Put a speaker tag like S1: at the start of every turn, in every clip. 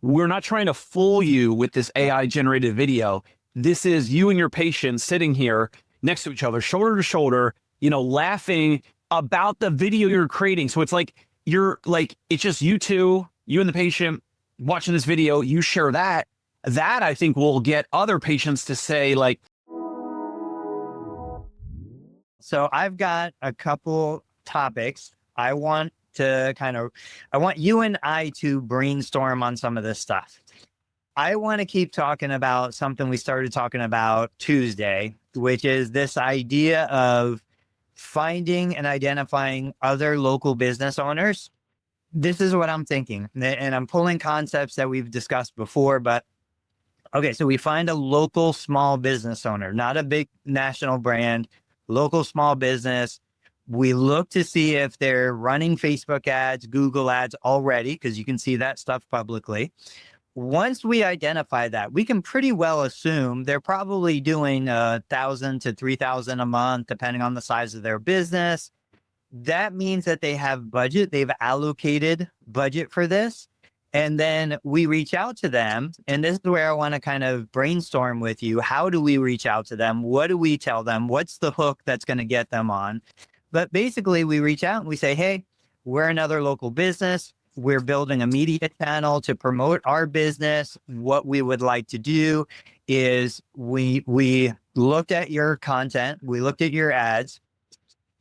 S1: we're not trying to fool you with this AI generated video. This is you and your patient sitting here next to each other, shoulder to shoulder, laughing about the video you're creating. So it's like, it's just you two, you and the patient watching this video, you share that. That I think will get other patients to say like.
S2: So I've got a couple topics. I want you and I to brainstorm on some of this stuff. I want to keep talking about something we started talking about Tuesday, which is this idea of finding and identifying other local business owners. This is what I'm thinking, and I'm pulling concepts that we've discussed before, but okay, so we find a local small business owner, not a big national brand, local small business. We look to see if they're running Facebook ads, Google ads already, because you can see that stuff publicly. Once we identify that, we can pretty well assume they're probably doing $1,000 to $3,000 a month, depending on the size of their business. That means that they have budget. They've allocated budget for this. And then we reach out to them. And this is where I want to kind of brainstorm with you. How do we reach out to them? What do we tell them? What's the hook that's going to get them on? But basically, we reach out and we say, hey, we're another local business. We're building a media channel to promote our business. What we would like to do is we looked at your content. We looked at your ads.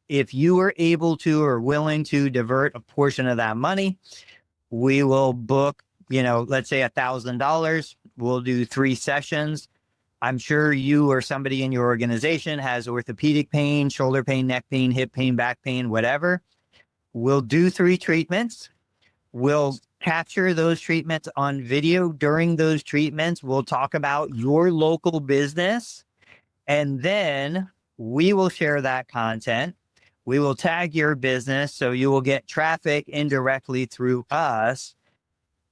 S2: If you were able to or willing to divert a portion of that money, we will book, let's say $1,000. We'll do 3 sessions. I'm sure you or somebody in your organization has orthopedic pain, shoulder pain, neck pain, hip pain, back pain, whatever. We'll do 3 treatments. We'll capture those treatments on video. During those treatments, we'll talk about your local business, and then we will share that content. We will tag your business, so you will get traffic indirectly through us.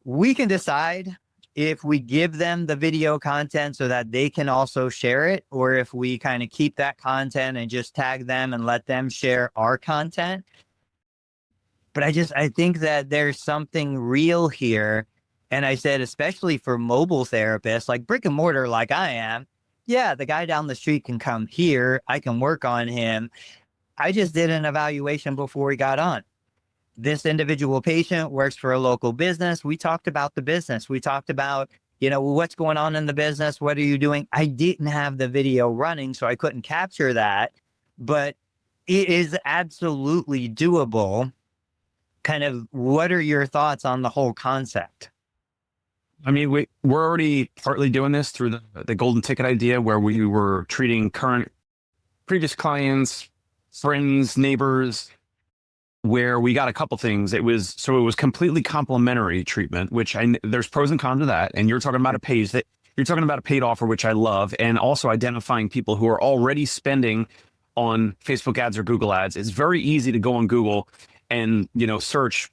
S2: We can decide if we give them the video content so that they can also share it, or if we kind of keep that content and just tag them and let them share our content. But I think that there's something real here. And I said, especially for mobile therapists, like brick and mortar, like I am, yeah, the guy down the street can come here. I can work on him. I just did an evaluation before we got on. This individual patient works for a local business. We talked about the business. We talked about, what's going on in the business. What are you doing? I didn't have the video running, so I couldn't capture that, but it is absolutely doable. Kind of, what are your thoughts on the whole concept?
S1: I mean, we're already partly doing this through the golden ticket idea, where we were treating previous clients, friends, neighbors, where we got a couple things. It was completely complimentary treatment, which there's pros and cons to that. And you're talking about a paid offer, which I love. And also identifying people who are already spending on Facebook ads or Google ads. It's very easy to go on Google and, search,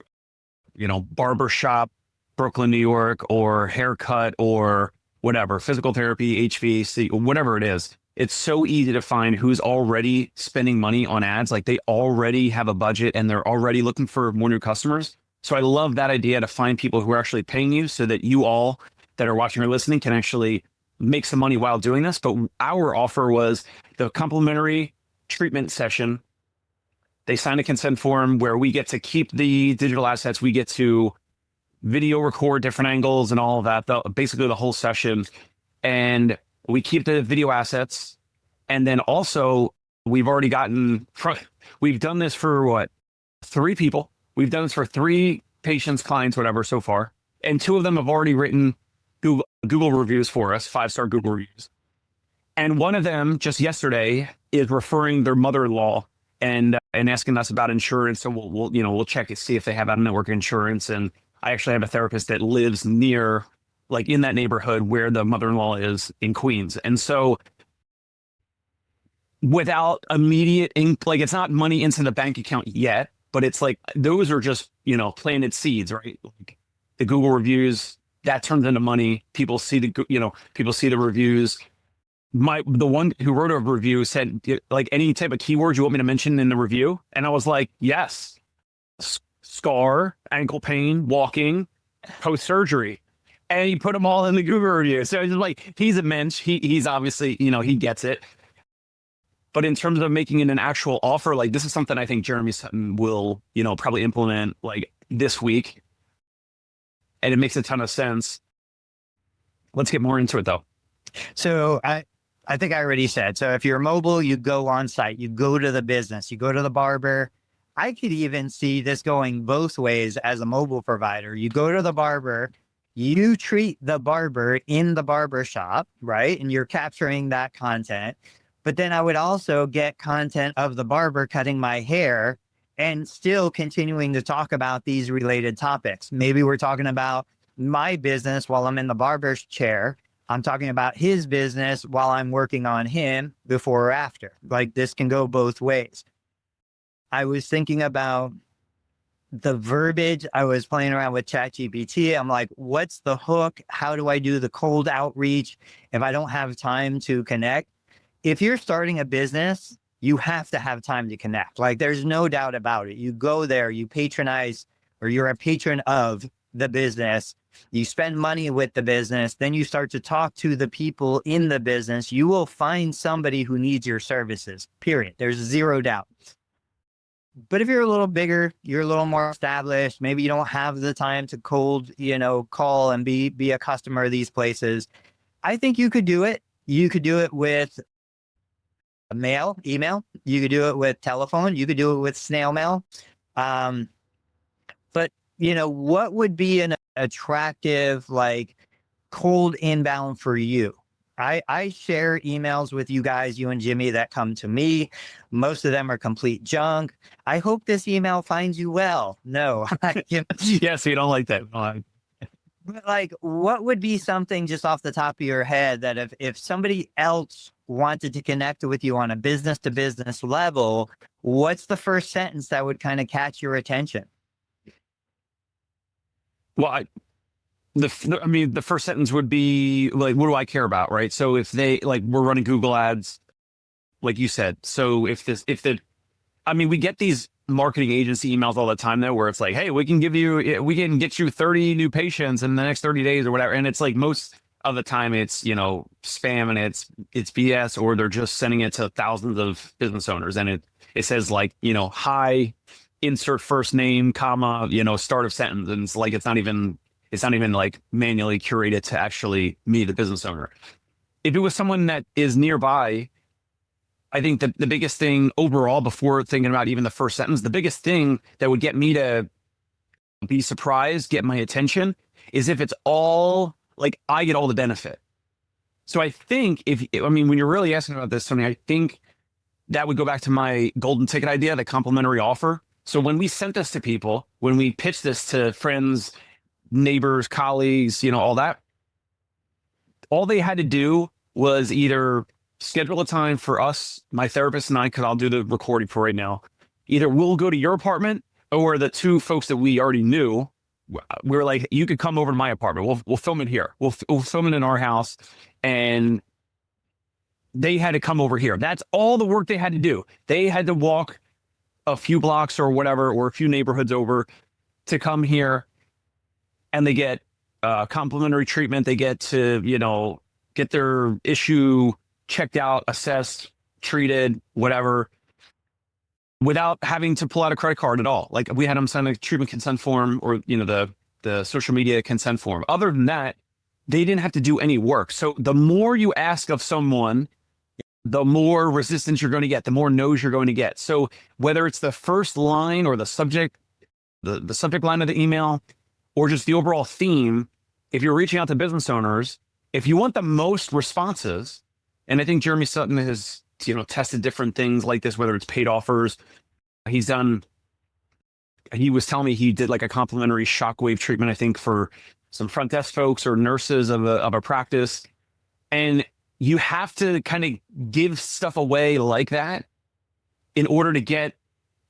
S1: barbershop, Brooklyn, New York, or haircut, or whatever, physical therapy, HVAC, whatever it is. It's so easy to find who's already spending money on ads. Like they already have a budget and they're already looking for more new customers. So I love that idea, to find people who are actually paying you, so that you all that are watching or listening can actually make some money while doing this. But our offer was the complimentary treatment session. They sign a consent form where we get to keep the digital assets. We get to video record different angles and all of that, basically the whole session. And we keep the video assets. And then also we've done this for 3 people. We've done this for 3 patients, clients, whatever so far. And 2 of them have already written Google reviews for us, 5-star Google reviews. And one of them just yesterday is referring their mother-in-law and asking us about insurance. So we'll check and see if they have out-of-network insurance. And I actually have a therapist that lives near, like in that neighborhood where the mother-in-law is in Queens. And so without immediate, it's not money into the bank account yet, but it's like, those are just, planted seeds, right? Like the Google reviews, that turns into money. People see the reviews. The one who wrote a review said, like, any type of keywords you want me to mention in the review? And I was like, yes. Scar, ankle pain, walking, post-surgery. and he put them all in the Google review. So it's like, he's a mensch. He's obviously, he gets it. But in terms of making it an actual offer, like this is something I think Jeremy Sutton will, probably implement like this week. And it makes a ton of sense. Let's get more into it though.
S2: So I think I already said, so if you're mobile, you go on site, you go to the business, you go to the barber. I could even see this going both ways as a mobile provider. You go to the barber, you treat the barber in the barber shop, right? And you're capturing that content. But then I would also get content of the barber cutting my hair and still continuing to talk about these related topics. Maybe we're talking about my business while I'm in the barber's chair. I'm talking about his business while I'm working on him before or after. Like this can go both ways. I was thinking about the verbiage. I was playing around with ChatGPT. I'm like, what's the hook? How do I do the cold outreach if I don't have time to connect? If you're starting a business, you have to have time to connect. Like there's no doubt about it. You go there, you patronize, or you're a patron of the business. You spend money with the business, then you start to talk to the people in the business. You will find somebody who needs your services, period. There's zero doubt. But if you're a little bigger, you're a little more established, maybe you don't have the time to cold, call and be a customer of these places. I think you could do it. You could do it with mail, email. You could do it with telephone. You could do it with snail mail. But what would be an attractive, like cold inbound for you? I share emails with you guys, you and Jimmy, that come to me. Most of them are complete junk. I hope this email finds you well. No.
S1: Yeah, so you don't like that.
S2: But like, what would be something just off the top of your head that if somebody else wanted to connect with you on a business to business level, what's the first sentence that would kind of catch your attention?
S1: Well, the first sentence would be like, what do I care about? Right. So if we're running Google ads, like you said, so we get these marketing agency emails all the time though, where it's like, hey, we can get you 30 new patients in the next 30 days or whatever. And it's like, most of the time it's, spam and it's BS, or they're just sending it to thousands of business owners. And it says like, hi, insert first name, comma, start of sentence. And it's like, it's not even like manually curated to actually me, the business owner. If it was someone that is nearby, I think the biggest thing overall, before thinking about even the first sentence, the biggest thing that would get me to be surprised, get my attention, is if it's all like I get all the benefit. So I think when you're really asking about this, Tony, I think that would go back to my golden ticket idea, the complimentary offer. So when we sent this to people, when we pitched this to friends, neighbors, colleagues, all that, all they had to do was either schedule a time for us, my therapist and I, because I'll do the recording for right now. Either we'll go to your apartment, or the two folks that we already knew, we were like, you could come over to my apartment. We'll film it here. We'll film it in our house. And they had to come over here. That's all the work they had to do. They had to walk a few blocks or whatever, or a few neighborhoods over to come here. And they get complimentary treatment. They get to, get their issue checked out, assessed, treated, whatever, without having to pull out a credit card at all. Like we had them sign a treatment consent form, or, the social media consent form. Other than that, they didn't have to do any work. So the more you ask of someone, the more resistance you're going to get, the more no's you're going to get. So whether it's the first line or the subject, the subject line of the email, or just the overall theme, if you're reaching out to business owners, if you want the most responses, and I think Jeremy Sutton has, tested different things like this, whether it's paid offers. He was telling me he did like a complimentary shockwave treatment, I think, for some front desk folks or nurses of a practice. And you have to kind of give stuff away like that in order to get,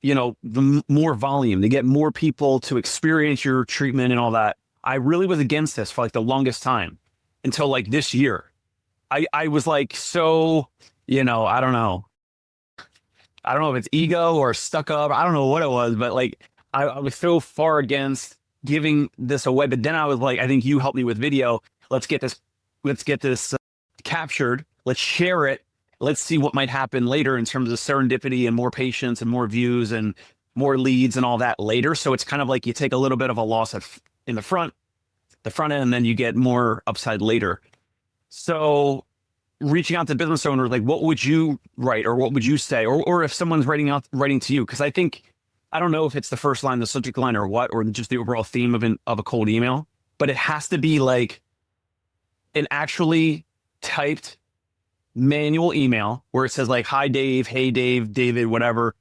S1: the more volume, to get more people to experience your treatment and all that. I really was against this for like the longest time until like this year. I was like, so, I don't know. I don't know if it's ego or stuck up. I don't know what it was, but like, I was so far against giving this away. But then I was like, I think you helped me with video. Let's get this captured. Let's share it. Let's see what might happen later in terms of serendipity and more patients and more views and more leads and all that later. So it's kind of like you take a little bit of a loss in the front end, and then you get more upside later. So reaching out to business owners, like what would you write or what would you say? Or if someone's writing to you, because I don't know if it's the first line, the subject line or what, or just the overall theme of a cold email, but it has to be like an actually typed manual email where it says like, hi Dave, hey Dave, David, whatever.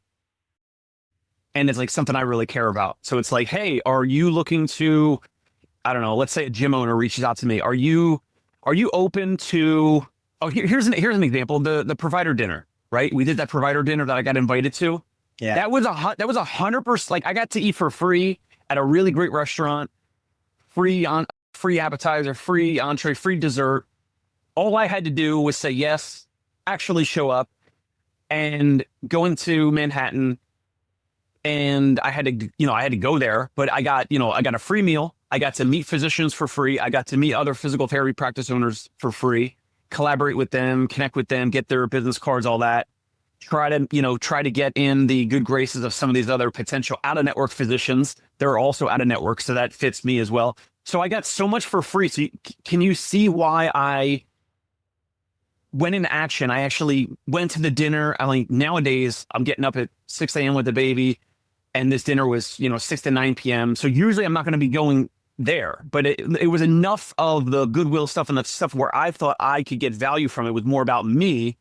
S1: And it's like something I really care about. So it's like, hey, are you looking to, I don't know, let's say a gym owner reaches out to me. Are you open to, here's an example, the provider dinner, right? We did that provider dinner that I got invited to.
S2: Yeah.
S1: That was 100%. Like I got to eat for free at a really great restaurant, free appetizer, free entree, free dessert. All I had to do was say yes, actually show up, and go into Manhattan. And I had to go there, but I got a free meal. I got to meet physicians for free. I got to meet other physical therapy practice owners for free, collaborate with them, connect with them, get their business cards, all that. Try to get in the good graces of some of these other potential out-of-network physicians. They're also out-of-network, so that fits me as well. So I got so much for free. So can you see why I went into action? I actually went to the dinner. I mean, nowadays I'm getting up at 6 a.m. with the baby, and this dinner was 6 to 9 p.m. So usually I'm not going to be going there, but it was enough of the goodwill stuff and the stuff where I thought I could get value from it was more about me.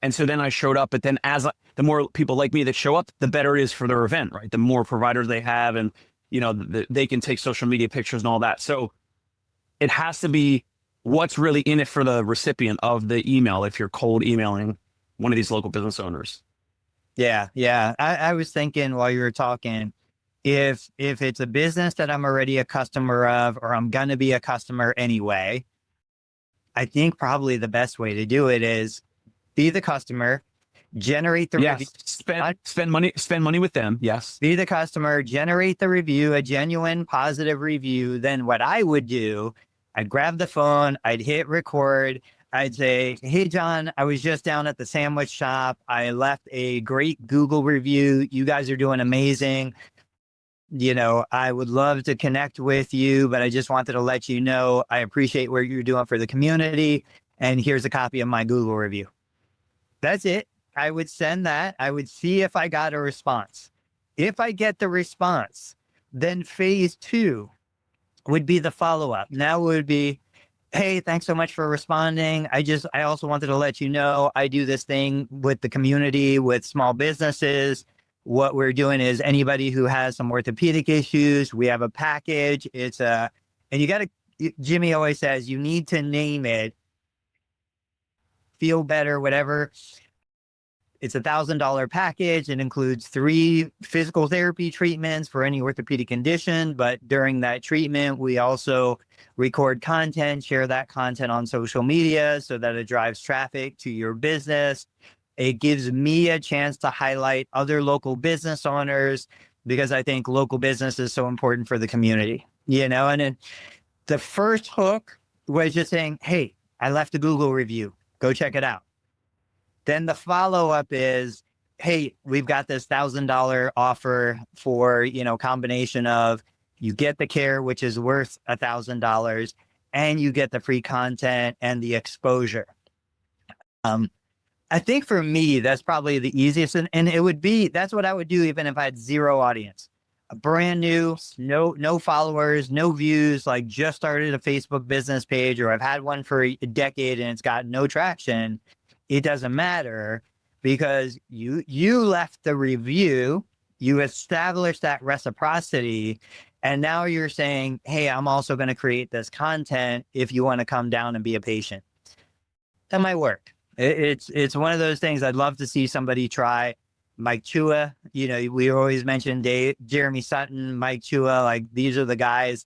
S1: And so then I showed up, but then the more people like me that show up, the better it is for their event, right? The more providers they have, and they can take social media pictures and all that. So it has to be what's really in it for the recipient of the email if you're cold emailing one of these local business owners.
S2: Yeah. I was thinking while you were talking, if it's a business that I'm already a customer of, or I'm going to be a customer anyway, I think probably the best way to do it is be the customer, generate the review.
S1: Spend money with them. Yes.
S2: Be the customer, generate the review, a genuine positive review. Then what I would do, I'd grab the phone, I'd hit record. I'd say, hey, John, I was just down at the sandwich shop. I left a great Google review. You guys are doing amazing. I would love to connect with you, but I just wanted to let you know, I appreciate what you're doing for the community. And here's a copy of my Google review. That's it. I would send that. I would see if I got a response. If I get the response, then phase 2 would be the follow-up. Now it would be, hey, thanks so much for responding. I also wanted to let you know, I do this thing with the community, with small businesses. What we're doing is anybody who has some orthopedic issues, we have a package. And Jimmy always says, you need to name it, feel better, whatever. It's $1,000 package. It includes 3 physical therapy treatments for any orthopedic condition. But during that treatment, we also record content, share that content on social media so that it drives traffic to your business. It gives me a chance to highlight other local business owners, because I think local business is so important for the community, and then the first hook was just saying, hey, I left a Google review, go check it out. Then the follow-up is, hey, we've got this $1,000 offer for, combination of you get the care, which is worth $1,000, and you get the free content and the exposure. I think for me, that's probably the easiest. And that's what I would do even if I had 0 audience. A brand new, no followers, no views, like just started a Facebook business page, or I've had one for a decade and it's got no traction. It doesn't matter, because you left the review, you established that reciprocity, and now you're saying, hey, I'm also going to create this content if you want to come down and be a patient. That might work. It's one of those things I'd love to see somebody try. Mike Chua, we always mention Jeremy Sutton, Mike Chua, like these are the guys.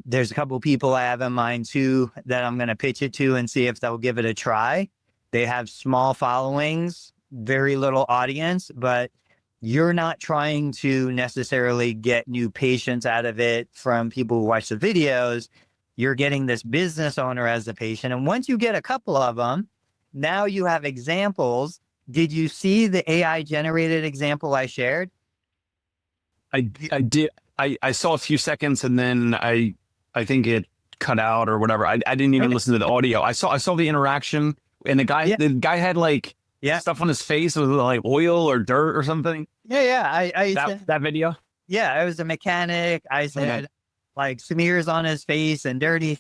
S2: There's a couple of people I have in mind too that I'm going to pitch it to and see if they'll give it a try. They have small followings, very little audience, but You're not trying to necessarily get new patients out of it from people who watch the videos. You're getting this business owner as the patient. And once you get a couple of them, now you have examples. Did you see the AI generated example I shared?
S1: I did. I saw a few seconds and then I think it cut out or whatever. I didn't even listen to the audio. I saw the interaction and the guy had like stuff on his face with like oil or dirt or something.
S2: That
S1: video.
S2: Yeah, I was a mechanic. I said like smears on his face and dirty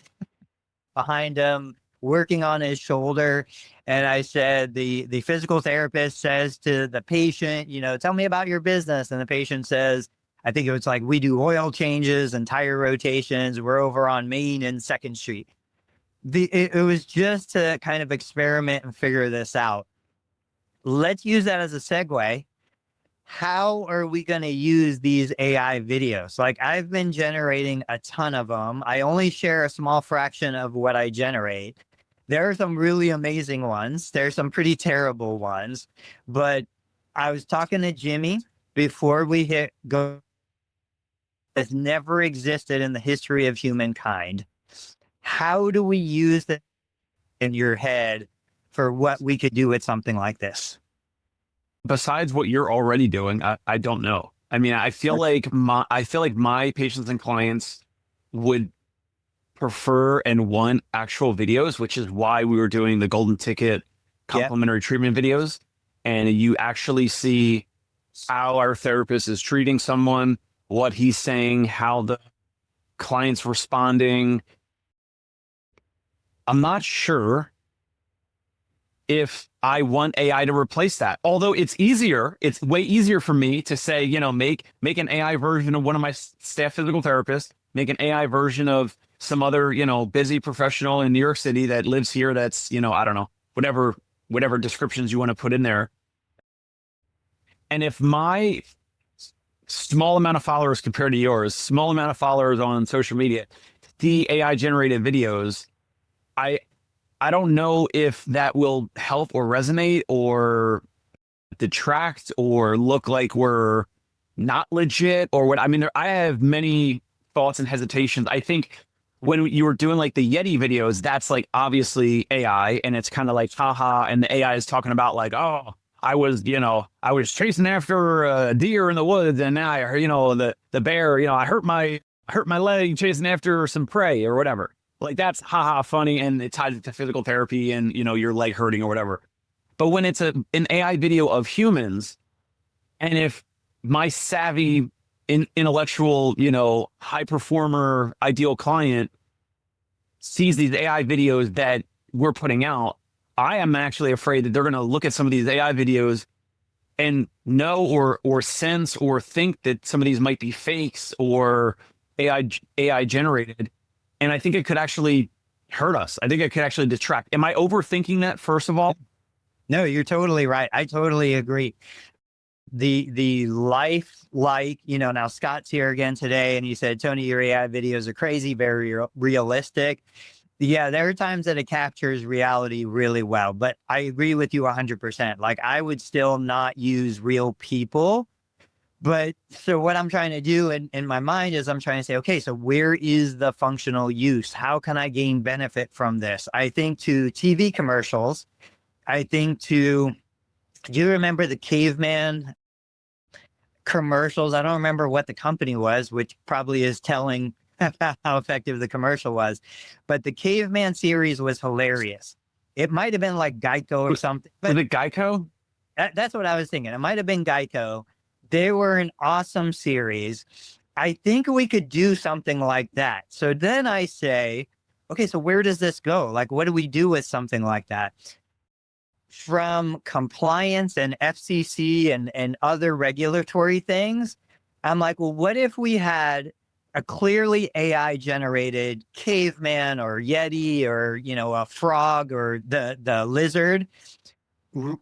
S2: behind him, working on his shoulder. And I said, the physical therapist says to the patient, tell me about your business. And the patient says, I think it was like, we do oil changes and tire rotations. We're over on Main and 2nd Street. It was just to kind of experiment and figure this out. Let's use that as a segue. How are we going to use these AI videos? Like, I've been generating a ton of them. I only share a small fraction of what I generate. There are some really amazing ones. There's some pretty terrible ones. But I was talking to Jimmy before we hit go. Has never existed in the history of humankind. How do we use that in your head for what we could do with something like this?
S1: Besides what you're already doing, I don't know. I mean, I feel like my patients and clients would prefer and want actual videos, which is why we were doing the golden ticket complimentary treatment videos. And you actually see how our therapist is treating someone, what he's saying, how the client's responding. I'm not sure if I want AI to replace that. Although it's way easier for me to say, make an AI version of one of my staff physical therapists, make an AI version of some other, busy professional in New York City that lives here. That's, I don't know, whatever descriptions you want to put in there. And if my small amount of followers compared to yours, small amount of followers on social media, the AI generated videos, I don't know if that will help or resonate or detract or look like we're not legit or what. I mean, I have many thoughts and hesitations. I think when you were doing like the Yeti videos, that's like obviously AI and it's kind of like, haha. And the AI is talking about like, oh, I was chasing after a deer in the woods and now I heard, the bear, I hurt my leg chasing after some prey or whatever. Like that's haha funny and it ties it to physical therapy and, your leg hurting or whatever. But when it's an AI video of humans, and if my savvy, intellectual, high performer, ideal client sees these AI videos that we're putting out, I am actually afraid that they're going to look at some of these AI videos and know or sense or think that some of these might be fakes or AI generated. And I think it could actually hurt us. I think it could actually detract. Am I overthinking that, first of all?
S2: No, you're totally right. I totally agree. The life, now Scott's here again today and he said, Tony, your AI videos are crazy, very realistic. Yeah, there are times that it captures reality really well, but I agree with you 100%. Like I would still not use real people. But so what I'm trying to do in my mind is I'm trying to say, okay, so where is the functional use? How can I gain benefit from this? I think to TV commercials, do you remember the caveman commercials? I don't remember what the company was, which probably is telling how effective the commercial was. But the caveman series was hilarious. It might have been like Geico or something.
S1: But was it Geico?
S2: That's what I was thinking. It might have been Geico. They were an awesome series. I think we could do something like that. So then I say, okay, so where does this go? Like, what do we do with something like that? From compliance and FCC and other regulatory things, I'm like, well, what if we had a clearly AI generated caveman or Yeti or, a frog or the lizard,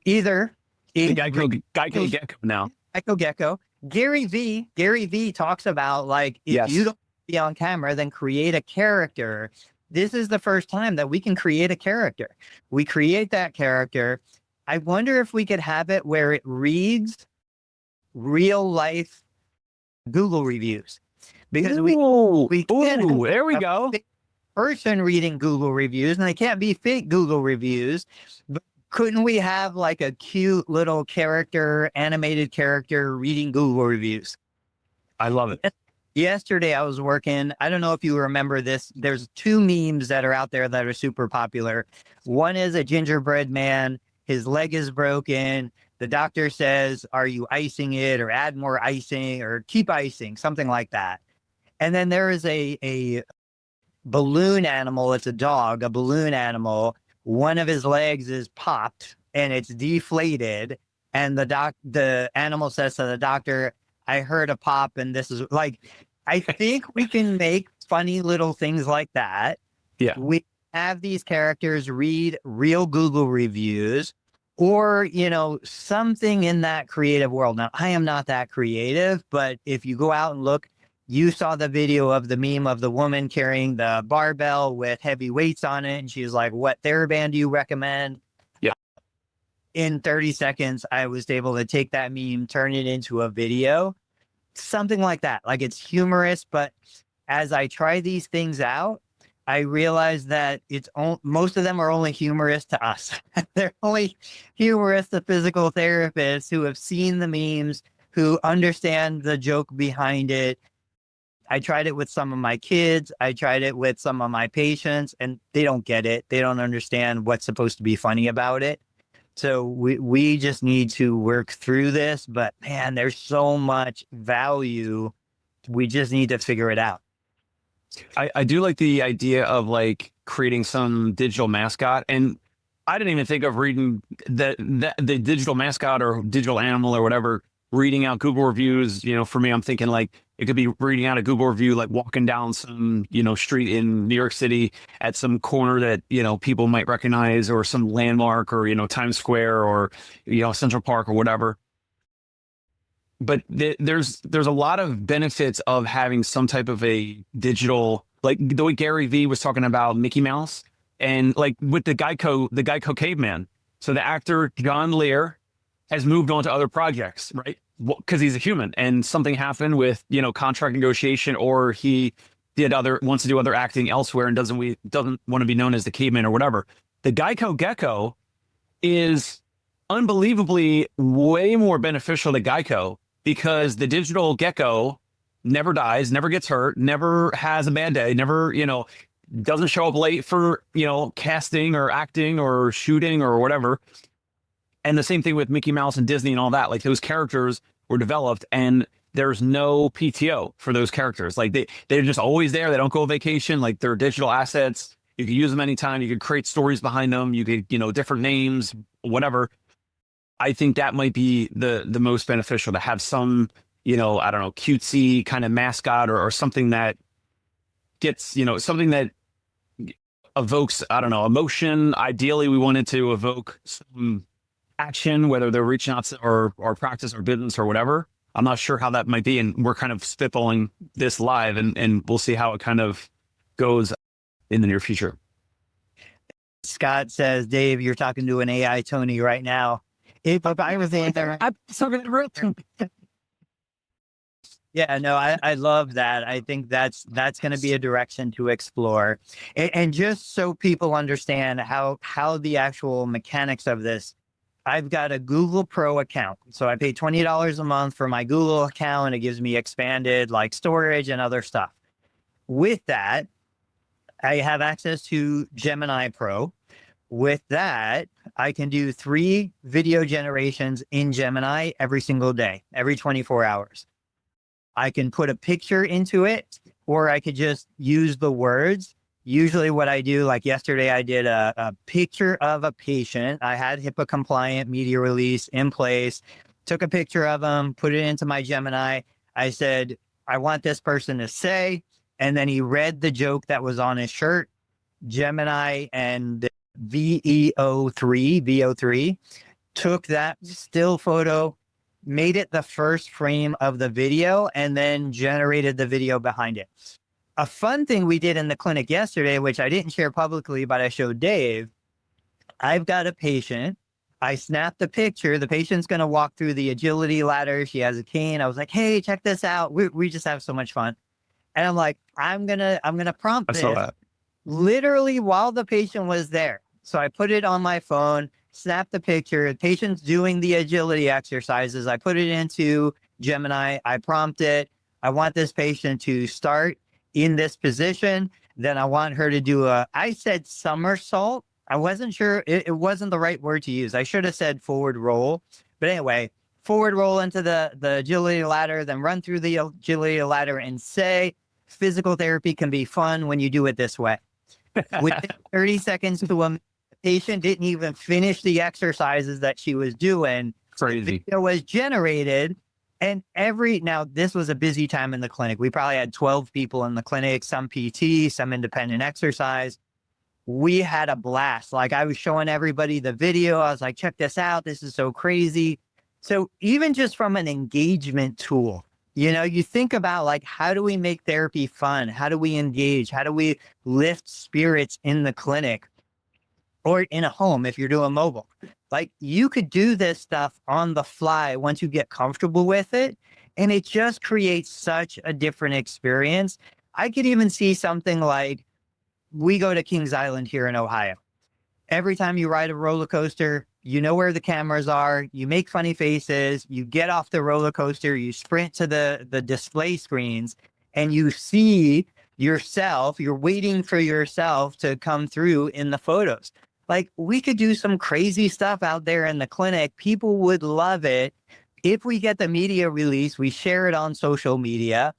S2: either
S1: Geico Gecko now.
S2: Gecko. Gary V talks about like, if you don't be on camera, then create a character. This is the first time that we can create a character. We create that character. I wonder if we could have it where it reads real life Google reviews, because
S1: Ooh,
S2: we can't have
S1: ooh, there we
S2: a
S1: go.
S2: fake person reading Google reviews, and they can't be fake Google reviews. But couldn't we have like a cute little character, animated character reading Google reviews?
S1: I love it.
S2: Yesterday I was working, I don't know if you remember this, there's two memes that are out there that are super popular. One is a gingerbread man, his leg is broken. The doctor says, are you icing it, or add more icing, or keep icing, something like that. And then there is a balloon animal. It's a dog, a balloon animal. One of his legs is popped and it's deflated. And the animal says to the doctor, I heard a pop, and this is like, I think we can make funny little things like that.
S1: Yeah.
S2: We have these characters read real Google reviews, or, you know, something in that creative world. Now, I am not that creative, but if you go out and look, you saw the video of the meme of the woman carrying the barbell with heavy weights on it. And she's like, what TheraBand do you recommend?
S1: Yeah.
S2: In 30 seconds, I was able to take that meme, turn it into a video, something like that. Like, it's humorous, but as I try these things out, I realize that most of them are only humorous to us. They're only humorous to physical therapists who have seen the memes, who understand the joke behind it. I tried it with some of my kids. I tried it with some of my patients, and they don't get it. They don't understand what's supposed to be funny about it. So we just need to work through this, but man, there's so much value. We just need to figure it out.
S1: I do like the idea of like creating some digital mascot, and I didn't even think of reading the digital mascot or digital animal or whatever, reading out Google reviews. You know, for me, I'm thinking like it could be reading out a Google review, like walking down some, you know, street in New York City at some corner that, you know, people might recognize, or some landmark, or, you know, Times Square, or, you know, Central Park or whatever. But there's a lot of benefits of having some type of a digital, like the way Gary Vee was talking about Mickey Mouse, and like with the Geico caveman. So the actor John Lear has moved on to other projects, right? Because he's a human, and something happened with, you know, contract negotiation, or he wants to do other acting elsewhere and doesn't want to be known as the caveman or whatever. The Geico gecko is unbelievably way more beneficial to Geico, because the digital gecko never dies, never gets hurt, never has a bad day, never, you know, doesn't show up late for, you know, casting or acting or shooting or whatever. And the same thing with Mickey Mouse and Disney and all that. Like, those characters were developed, and there's no PTO for those characters. Like, they're just always there. They don't go on vacation. Like, they're digital assets. You can use them anytime. You could create stories behind them. You could, you know, different names, whatever. I think that might be the most beneficial, to have some, you know, I don't know, cutesy kind of mascot, or something that gets, you know, something that evokes, I don't know, emotion. Ideally, we wanted to evoke some action, whether they're reaching out to our practice or business or whatever. I'm not sure how that might be. And we're kind of spitballing this live, and we'll see how it kind of goes in the near future.
S2: Scott says, Dave, you're talking to an AI Tony right now. If I was there, I'm talking to real Tony. Yeah, no, I love that. I think that's going to be a direction to explore. And just so people understand how the actual mechanics of this, I've got a Google Pro account. So I pay $20 a month for my Google account, and it gives me expanded like storage and other stuff. With that, I have access to Gemini Pro. With that, I can do 3 video generations in Gemini every single day, every 24 hours. I can put a picture into it, or I could just use the words. Usually what I do, like yesterday, I did a picture of a patient. I had HIPAA compliant media release in place, took a picture of them, put it into my Gemini. I said, I want this person to say, and then he read the joke that was on his shirt. Gemini and VO3 took that still photo, made it the first frame of the video, and then generated the video behind it. A fun thing we did in the clinic yesterday, which I didn't share publicly, but I showed Dave, I've got a patient. I snapped the picture. The patient's going to walk through the agility ladder. She has a cane. I was like, hey, check this out. We just have so much fun. And I'm like, I'm gonna prompt
S1: I saw
S2: this
S1: that.
S2: literally while the patient was there. So I put it on my phone, snapped the picture. The patient's doing the agility exercises. I put it into Gemini. I prompt it. I want this patient to start in this position. Then I want her to do I said somersault. I wasn't sure. It wasn't the right word to use. I should have said forward roll. But anyway, forward roll into the agility ladder, then run through the agility ladder and say, physical therapy can be fun when you do it this way. Within 30 seconds to a patient didn't even finish the exercises that she was doing.
S1: Crazy.
S2: The video was generated. And now this was a busy time in the clinic. We probably had 12 people in the clinic, some PT, some independent exercise. We had a blast. Like, I was showing everybody the video. I was like, check this out. This is so crazy. So even just from an engagement tool, you think about, like, how do we make therapy fun? How do we engage? How do we lift spirits in the clinic or in a home if you're doing mobile? Like, you could do this stuff on the fly once you get comfortable with it. And it just creates such a different experience. I could even see something like, we go to Kings Island here in Ohio. Every time you ride a roller coaster, you know where the cameras are, you make funny faces, you get off the roller coaster, you sprint to the display screens, and you see yourself, you're waiting for yourself to come through in the photos. Like, we could do some crazy stuff out there in the clinic. People would love it. If we get the media release, we share it on social media.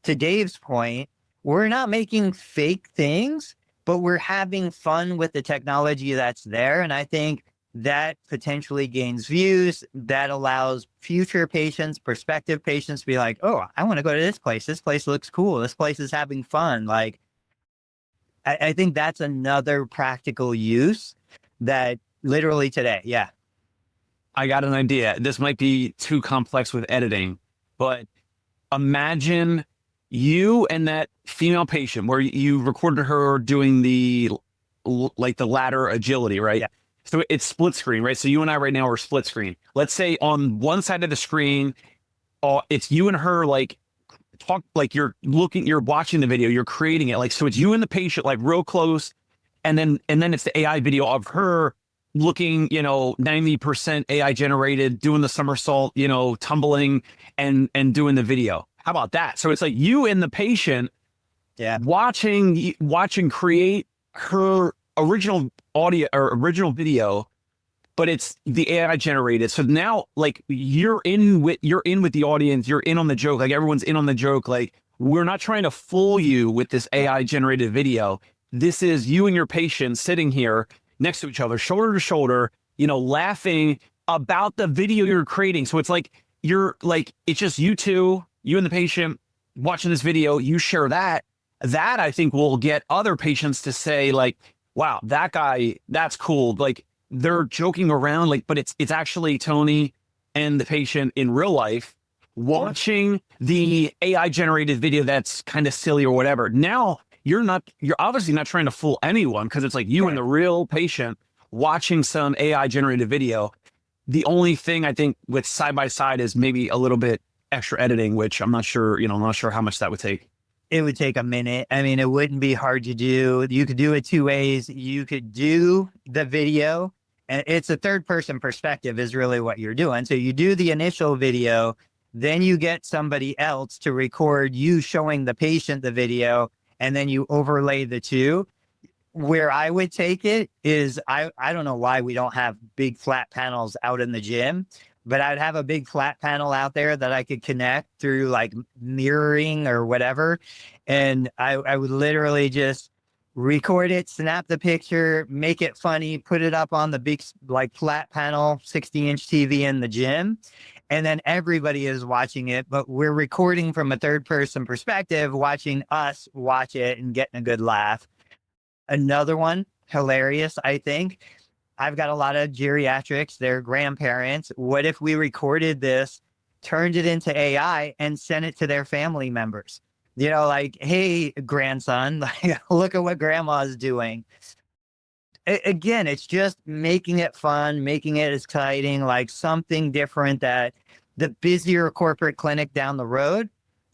S2: To Dave's point, we're not making fake things, but we're having fun with the technology that's there. And I think that potentially gains views. That allows future patients, prospective patients to be like, oh, I want to go to this place. This place looks cool. This place is having fun. Like, I think that's another practical use that literally today. Yeah.
S1: I got an idea. This might be too complex with editing, but imagine you and that female patient where you recorded her doing the ladder agility, right?
S2: Yeah.
S1: So it's split screen, right? So you and I right now are split screen. Let's say on one side of the screen, it's you and her, like, talk, like you're watching the video, you're creating it. Like, so it's you and the patient, like, real close. And then it's the AI video of her looking, 90% AI generated, doing the somersault, tumbling and doing the video. How about that? So it's like you and the patient,
S2: yeah,
S1: watching create her original audio or original video, but it's the AI generated. So now, like, you're in with the audience, you're in on the joke, like everyone's in on the joke. Like, we're not trying to fool you with this AI generated video. This is you and your patient sitting here next to each other, shoulder to shoulder, laughing about the video you're creating. So it's like, it's just you two, you and the patient watching this video. You share that I think will get other patients to say, like, wow, that guy, that's cool. Like, they're joking around, like, but it's actually Tony and the patient in real life watching the AI generated video that's kind of silly or whatever. Now you're obviously not trying to fool anyone, because it's like you and the real patient watching some AI generated video. The only thing I think with side by side is maybe a little bit extra editing, which I'm not sure, I'm not sure how much that would take.
S2: It would take a minute. I mean, it wouldn't be hard to do. You could do it two ways. You could do the video, and it's a third person perspective is really what you're doing. So you do the initial video, then you get somebody else to record you showing the patient the video, and then you overlay the two. Where I would take it is, I don't know why we don't have big flat panels out in the gym, but I'd have a big flat panel out there that I could connect through, like, mirroring or whatever. And I would literally just record it, snap the picture, make it funny, put it up on the big, like, flat panel, 60-inch TV in the gym. And then everybody is watching it, but we're recording from a third person perspective, watching us watch it and getting a good laugh. Another one, hilarious, I think. I've got a lot of geriatrics, they're grandparents. What if we recorded this, turned it into AI, and sent it to their family members? Like, hey, grandson, like, look at what grandma's doing. again, it's just making it fun, making it exciting, like something different that the busier corporate clinic down the road,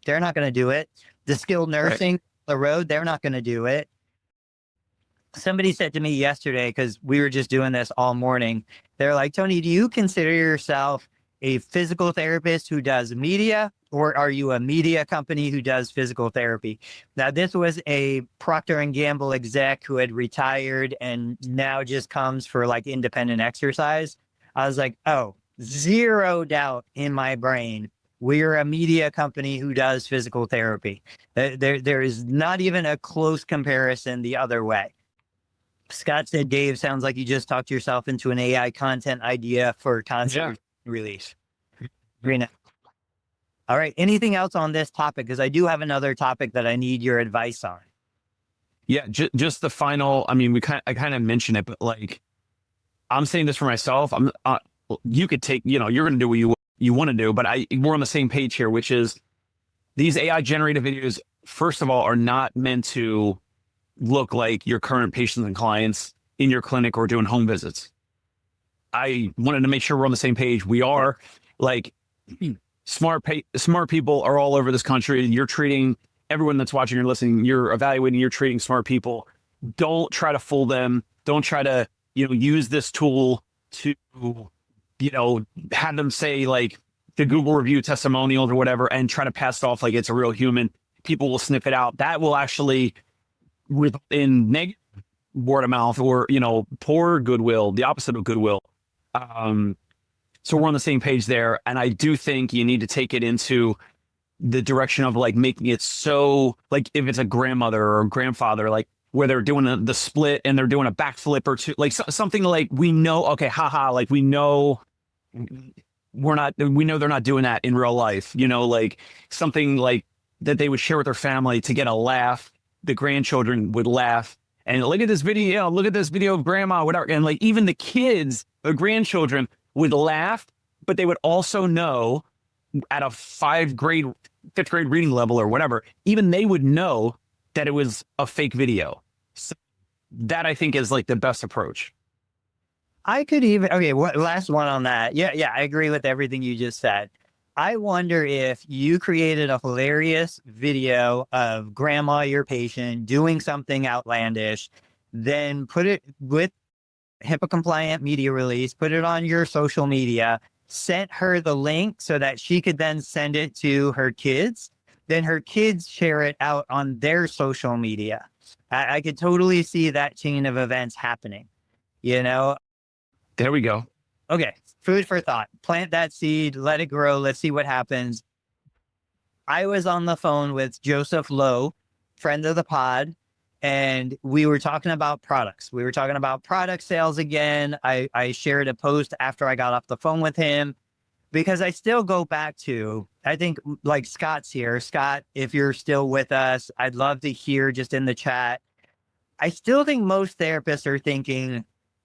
S2: they're not going to do it. The skilled nursing the road, they're not going to do it. Somebody said to me yesterday, because we were just doing this all morning, they're like, Tony, do you consider yourself a physical therapist who does media, or are you a media company who does physical therapy? Now, this was a Procter and Gamble exec who had retired and now just comes for like independent exercise. I was like, oh, zero doubt in my brain. We're a media company who does physical therapy. There is not even a close comparison the other way. Scott said, Dave, sounds like you just talked yourself into an AI content idea for content release. Green. All right. Anything else on this topic? Because I do have another topic that I need your advice on.
S1: Yeah, just the final. I mean, I kind of mentioned it, but like, I'm saying this for myself. You could take, you're going to do what you want to do, but we're on the same page here, which is these AI generated videos, first of all, are not meant to look like your current patients and clients in your clinic or doing home visits. I wanted to make sure we're on the same page. We are. Like, smart people are all over this country. You're treating everyone that's watching or listening. You're evaluating, you're treating smart people. Don't try to fool them. Don't try to, use this tool to, have them say like the Google review testimonials or whatever and try to pass it off like it's a real human. People will sniff it out. That will actually, in negative word of mouth or, poor goodwill, the opposite of goodwill. So we're on the same page there. And I do think you need to take it into the direction of like making it so like if it's a grandmother or a grandfather, like where they're doing the split and they're doing a backflip or two, like something like we know, okay, haha, like we know they're not doing that in real life, like something like that they would share with their family to get a laugh. The grandchildren would laugh and look at this video of grandma, whatever. And like even the kids, the grandchildren would laugh, but they would also know at a fifth grade reading level or whatever, even they would know that it was a fake video. So that I think is like the best approach.
S2: Last one on that. Yeah, I agree with everything you just said. I wonder if you created a hilarious video of grandma, your patient, doing something outlandish, then put it with HIPAA compliant media release, put it on your social media, sent her the link so that she could then send it to her kids. Then her kids share it out on their social media. I could totally see that chain of events happening, There
S1: we go.
S2: Okay. Food for thought. Plant that seed, let it grow. Let's see what happens. I was on the phone with Joseph Lowe, friend of the pod, and we were talking about products. We were talking about product sales again. I shared a post after I got off the phone with him because I still go back to, I think like Scott's here. Scott, if you're still with us, I'd love to hear just in the chat. I still think most therapists are thinking,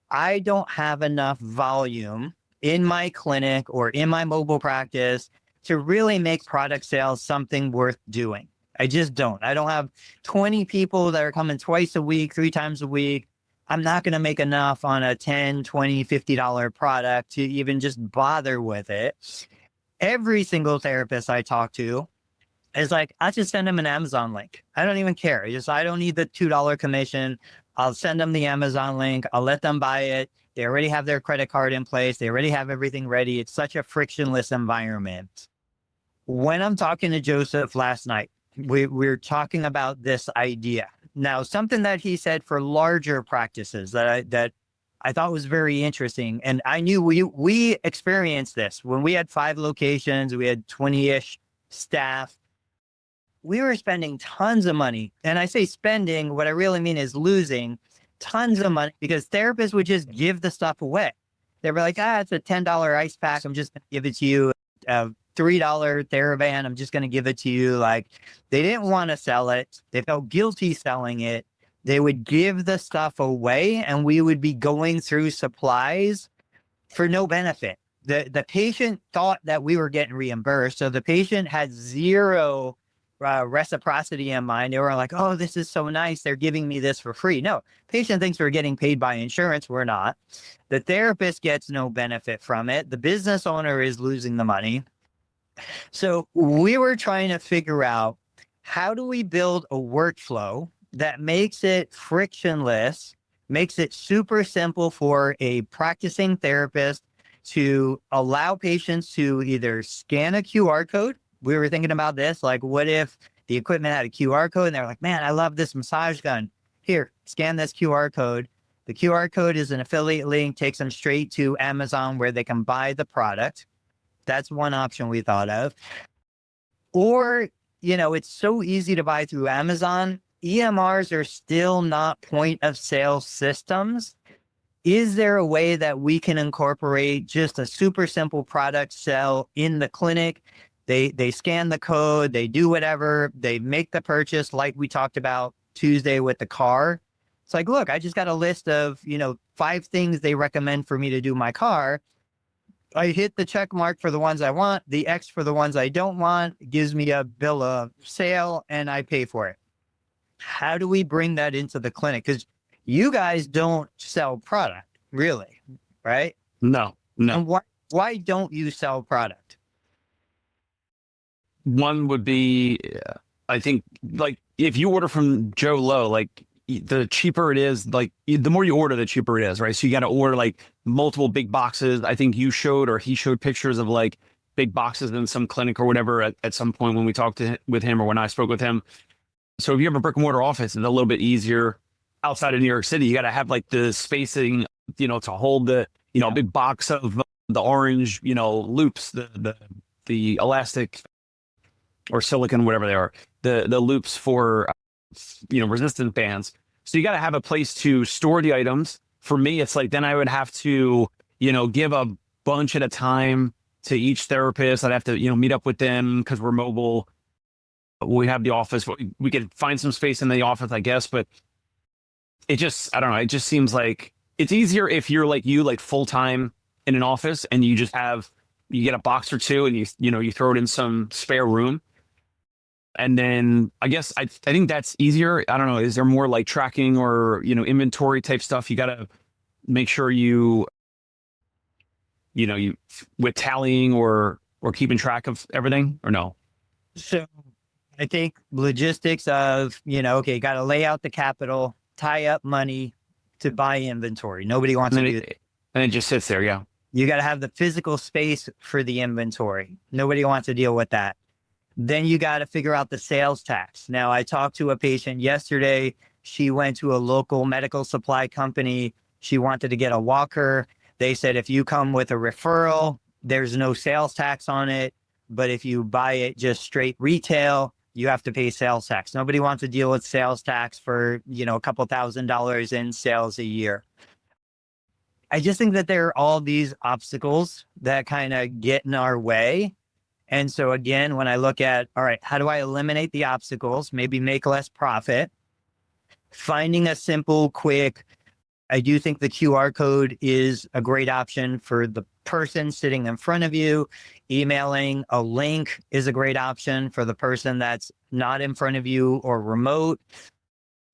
S2: I don't have enough volume in my clinic or in my mobile practice to really make product sales something worth doing. I just don't. I don't have 20 people that are coming twice a week, 3 times a week. I'm not going to make enough on a $10, $20, $50 product to even just bother with it. Every single therapist I talk to is like, I just send them an Amazon link. I don't even care. I don't need the $2 commission. I'll send them the Amazon link. I'll let them buy it. They already have their credit card in place. They already have everything ready. It's such a frictionless environment. When I'm talking to Joseph last night, we're talking about this idea. Now, something that he said for larger practices that I thought was very interesting. And I knew we experienced this when we had 5 locations, we had 20-ish staff. We were spending tons of money. And I say spending, what I really mean is losing tons of money because therapists would just give the stuff away. They were like, it's a $10 ice pack. I'm just going to give it to you. $3 TheraBand. I'm just going to give it to you. Like, they didn't want to sell it. They felt guilty selling it. They would give the stuff away and we would be going through supplies for no benefit. The patient thought that we were getting reimbursed. So the patient had zero reciprocity in mind. They were like, oh, this is so nice. They're giving me this for free. No, patient thinks we're getting paid by insurance. We're not. The therapist gets no benefit from it. The business owner is losing the money. So we were trying to figure out, how do we build a workflow that makes it frictionless, makes it super simple for a practicing therapist to allow patients to either scan a QR code. We were thinking about this, like, what if the equipment had a QR code and they're like, man, I love this massage gun. Here, scan this QR code. The QR code is an affiliate link, takes them straight to Amazon where they can buy the product. That's one option we thought of. Or, it's so easy to buy through Amazon. EMRs are still not point of sale systems. Is there a way that we can incorporate just a super simple product sell in the clinic? They scan the code, they do whatever, they make the purchase, like we talked about Tuesday with the car. It's like, look, I just got a list of, 5 things they recommend for me to do my car. I hit the check mark for the ones I want, the X for the ones I don't want. It gives me a bill of sale and I pay for it. How do we bring that into the clinic? Because you guys don't sell product, really, right?
S1: No.
S2: And why don't you sell product?
S1: One would be, I think, like, if you order from Joe Low, like, the cheaper it is, like, the more you order, the cheaper it is, right? So you got to order like multiple big boxes. I think he showed pictures of like big boxes in some clinic or whatever at some point when we talked with him or when I spoke with him. So if you have a brick and mortar office, it's a little bit easier. Outside of New York City, you got to have like the spacing, to hold the, big box of the orange, loops, the elastic or silicon, whatever they are, the loops for, resistance bands. So you got to have a place to store the items. For me, it's like, then I would have to, give a bunch at a time to each therapist. I'd have to, meet up with them because we're mobile. We have the office. We could find some space in the office, I guess, but I don't know. It just seems like it's easier if you're like full-time in an office and you get a box or two and you throw it in some spare room. And then I guess I think that's easier. I don't know. Is there more like tracking or, inventory type stuff? You got to make sure you with tallying or keeping track of everything, or no?
S2: So I think logistics of, okay, got to lay out the capital, tie up money to buy inventory. Nobody wants to do that.
S1: And it just sits there. Yeah.
S2: You got to have the physical space for the inventory. Nobody wants to deal with that. Then you got to figure out the sales tax. Now, I talked to a patient yesterday. She went to a local medical supply company. She wanted to get a walker. They said, if you come with a referral, there's no sales tax on it. But if you buy it just straight retail, you have to pay sales tax. Nobody wants to deal with sales tax for, a couple $1,000s in sales a year. I just think that there are all these obstacles that kind of get in our way. And so again, when I look at, all right, how do I eliminate the obstacles, maybe make less profit? Finding a simple, quick, I do think the QR code is a great option for the person sitting in front of you. Emailing a link is a great option for the person that's not in front of you or remote.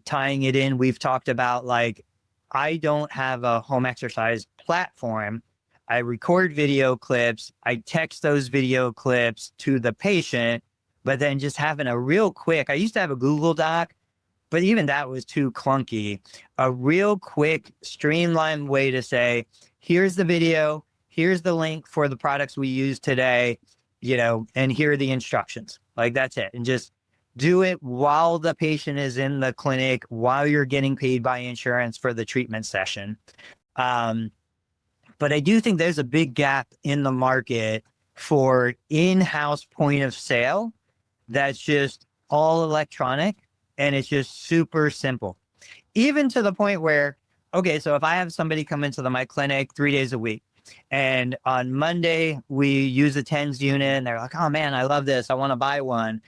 S2: Tying it in, we've talked about, like, I don't have a home exercise platform. I record video clips. I text those video clips to the patient, but then just having a real quick, I used to have a Google Doc, but even that was too clunky. A real quick, streamlined way to say, here's the video, here's the link for the products we use today, and here are the instructions. Like, that's it. And just do it while the patient is in the clinic, while you're getting paid by insurance for the treatment session. But I do think there's a big gap in the market for in-house point of sale that's just all electronic and it's just super simple. Even to the point where, okay, so if I have somebody come into my clinic 3 days a week, and on Monday we use a TENS unit and they're like, oh man, I love this, I want to buy one.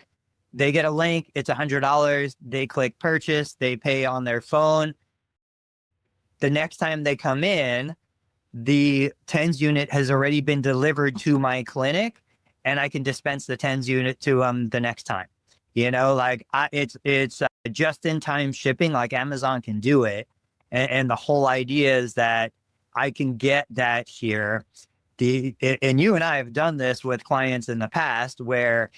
S2: They get a link, it's $100, they click purchase, they pay on their phone. The next time they come in, the TENS unit has already been delivered to my clinic and I can dispense the TENS unit to them the next time. Like it's just in time shipping, like Amazon can do it. And the whole idea is that I can get that here. And you and I have done this with clients in the past where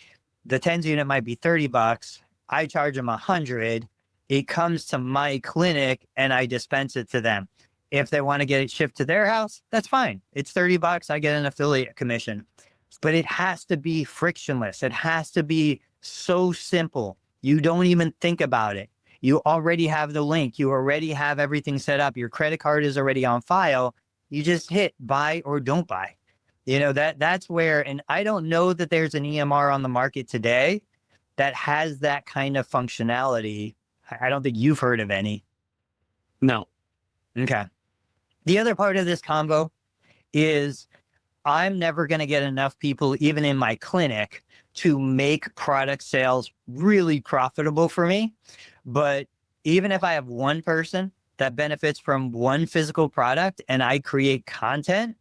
S2: the tens unit might be $30. I charge them 100. It comes to my clinic and I dispense it to them. If they want to get it shipped to their house, that's fine. It's $30. I get an affiliate commission, but it has to be frictionless. It has to be so simple. You don't even think about it. You already have the link. You already have everything set up. Your credit card is already on file. You just hit buy or don't buy. That's where, and I don't know that there's an EMR on the market today that has that kind of functionality. I don't think you've heard of any.
S1: No.
S2: Okay. The other part of this combo is I'm never going to get enough people, even in my clinic, to make product sales really profitable for me. But even if I have one person that benefits from one physical product and I create content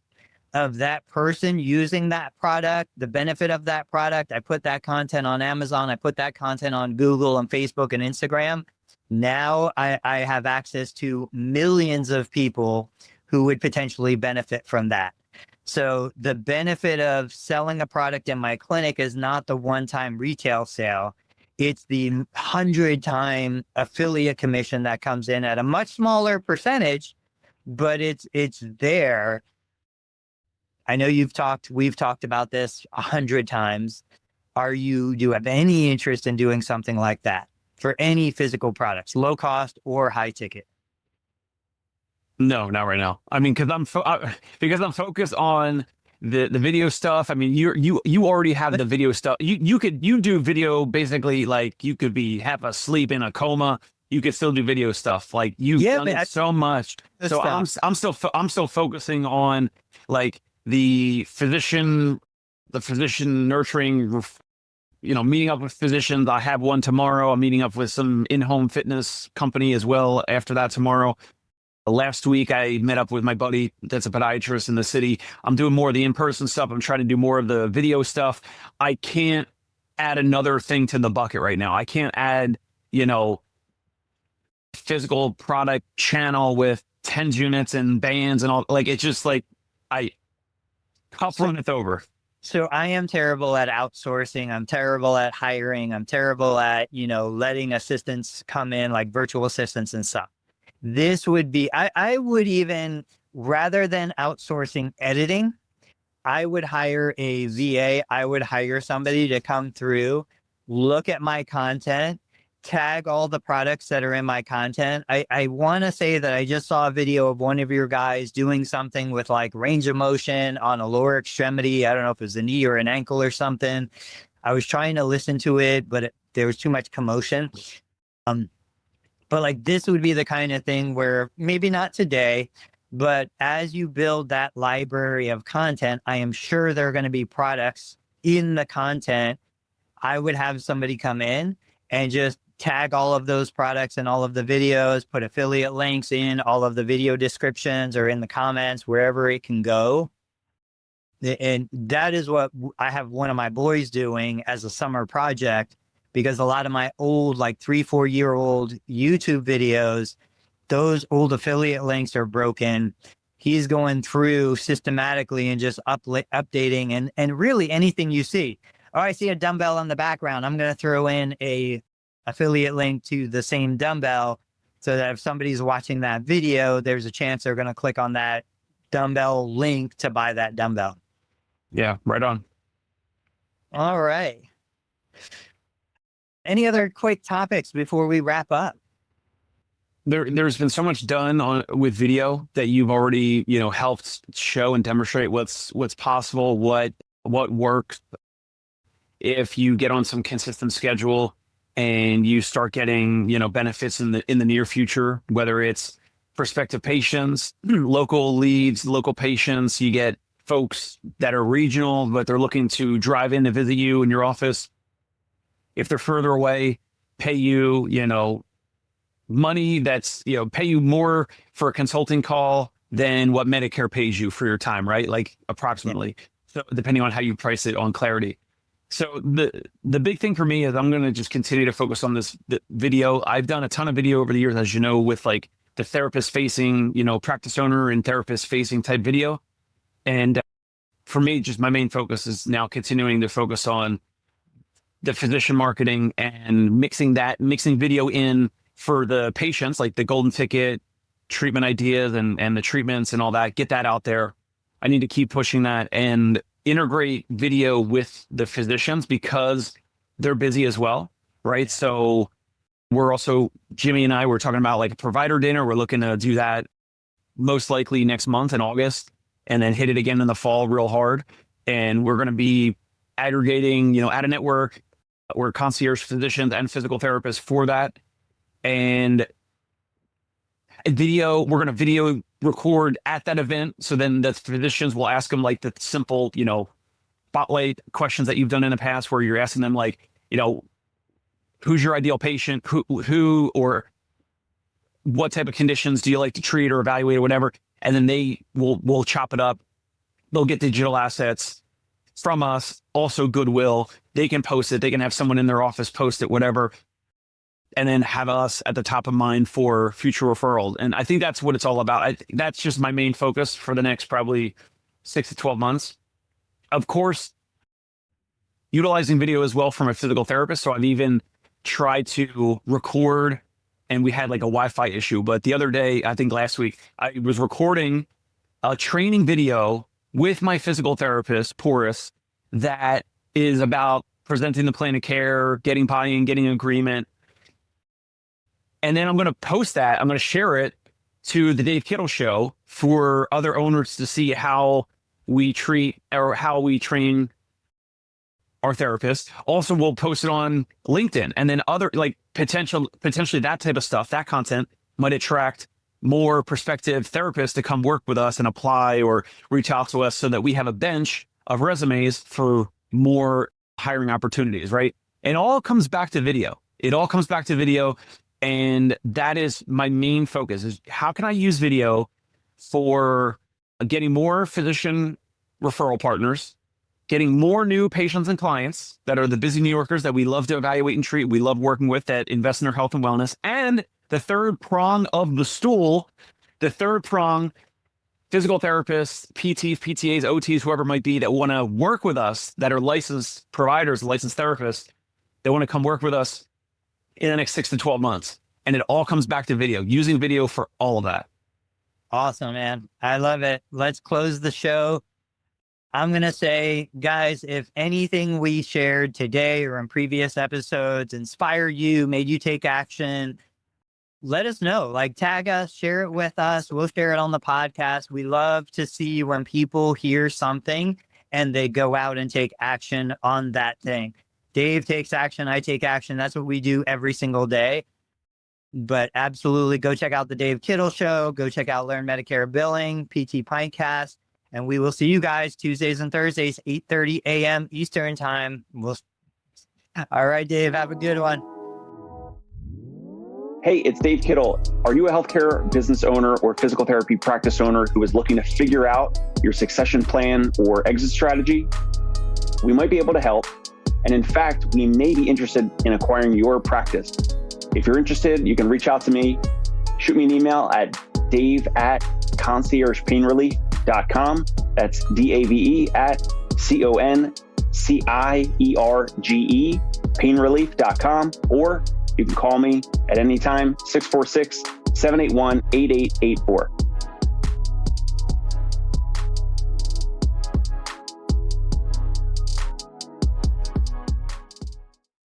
S2: of that person using that product, the benefit of that product, I put that content on Amazon, I put that content on Google and Facebook and Instagram. Now I have access to millions of people who would potentially benefit from that. So the benefit of selling a product in my clinic is not the one-time retail sale. It's the 100-time affiliate commission that comes in at a much smaller percentage, but it's there. I know we've talked about this 100 times. Do you have any interest in doing something like that for any physical products, low cost or high ticket?
S1: No, not right now. I mean, because I'm focused on the video stuff. I mean, you already have the video stuff. You do video basically, like you could be half asleep in a coma. You could still do video stuff. Like you've done it so much. So I'm still focusing on like the physician nurturing. Meeting up with physicians. I have one tomorrow. I'm meeting up with some in-home fitness company as well after that tomorrow. Last week, I met up with my buddy that's a podiatrist in the city. I'm doing more of the in-person stuff. I'm trying to do more of the video stuff. I can't add another thing to the bucket right now. I can't add, physical product channel with 10 units and bands and all. Like, it's just like, I'll run it over.
S2: So I am terrible at outsourcing. I'm terrible at hiring. I'm terrible at, letting assistants come in, like virtual assistants and stuff. This would be, I would even, rather than outsourcing editing, I would hire a VA. I would hire somebody to come through, look at my content, tag all the products that are in my content. I want to say that I just saw a video of one of your guys doing something with like range of motion on a lower extremity. I don't know if it was a knee or an ankle or something. I was trying to listen to it, but there was too much commotion. But like this would be the kind of thing where maybe not today, but as you build that library of content, I am sure there are going to be products in the content. I would have somebody come in and just tag all of those products and all of the videos, put affiliate links in all of the video descriptions or in the comments, wherever it can go. And that is what I have one of my boys doing as a summer project. Because a lot of my old, like 3-4 year old YouTube videos, those old affiliate links are broken. He's going through systematically and just updating and really anything you see. Oh, I see a dumbbell in the background. I'm going to throw in a affiliate link to the same dumbbell so that if somebody's watching that video, there's a chance they're going to click on that dumbbell link to buy that dumbbell.
S1: Yeah, right on.
S2: All right. Any other quick topics before we wrap up?
S1: There's been so much done with video that you've already, helped show and demonstrate what's possible, what works. If you get on some consistent schedule and you start getting, benefits in the near future, whether it's prospective patients, local leads, local patients, you get folks that are regional, but they're looking to drive in to visit you in your office. If they're further away, pay you, money that's, pay you more for a consulting call than what Medicare pays you for your time, right? Like approximately. So depending on how you price it on Clarity. So the big thing for me is I'm going to just continue to focus on the video. I've done a ton of video over the years, as you know, with like the therapist facing, practice owner and therapist facing type video. And for me, just my main focus is now continuing to focus on the physician marketing and mixing video in for the patients, like the golden ticket treatment ideas and the treatments and all that, get that out there. I need to keep pushing that and integrate video with the physicians because they're busy as well, right? So we're also, Jimmy and I were talking about like a provider dinner. We're looking to do that most likely next month in August, and then hit it again in the fall real hard. And we're going to be aggregating, at a network, we're concierge physicians and physical therapists for that. And we're going to video record at that event. So then the physicians will ask them like the simple, spotlight questions that you've done in the past, where you're asking them like, who's your ideal patient, who or what type of conditions do you like to treat or evaluate or whatever. And then they will chop it up. They'll get digital assets from us, also goodwill. They can post it. They can have someone in their office post it, whatever, and then have us at the top of mind for future referrals. And I think that's what it's all about. That's just my main focus for the next probably 6 to 12 months. Of course, utilizing video as well from a physical therapist. So I've even tried to record, and we had like a Wi-Fi issue. But the other day, I think last week, I was recording a training video with my physical therapist, Porus, that is about presenting the plan of care, getting buy-in, getting agreement. And then I'm going to post that. I'm going to share it to the Dave Kittle Show for other owners to see how we treat or how we train our therapists. Also, we'll post it on LinkedIn, and then other like potentially that type of stuff, that content might attract more prospective therapists to come work with us and apply or reach out to us so that we have a bench of resumes for more hiring opportunities, right? It all comes back to video. And that is my main focus, is how can I use video for getting more physician referral partners, getting more new patients and clients that are the busy New Yorkers that we love to evaluate and treat, we love working with, that invest in their health and wellness. And the third prong of the stool, physical therapists, PTs, PTAs, OTs, whoever it might be, that want to work with us, that are licensed providers, licensed therapists, they want to come work with us in the next 6 to 12 months. And it all comes back to video, using video for all of that.
S2: Awesome, man. I love it. Let's close the show. I'm going to say, guys, if anything we shared today or in previous episodes inspired you, made you take action, let us know. Like, tag us, share it with us. We'll share it on the podcast. We love to see when people hear something and they go out and take action on that thing. Dave takes action. I take action. That's what we do every single day. But absolutely go check out the Dave Kittle Show. Go check out Learn Medicare Billing, PT Pintcast. And we will see you guys Tuesdays and Thursdays, 8:30 a.m. Eastern time. All right, Dave, have a good one.
S3: Hey, it's Dave Kittle. Are you a healthcare business owner or physical therapy practice owner who is looking to figure out your succession plan or exit strategy? We might be able to help. And in fact, we may be interested in acquiring your practice. If you're interested, you can reach out to me. Shoot me an email at dave@conciergepainrelief.com. That's DAVE@CONCIERGE painrelief.com. Or you can call me at any time, 646-781-8884.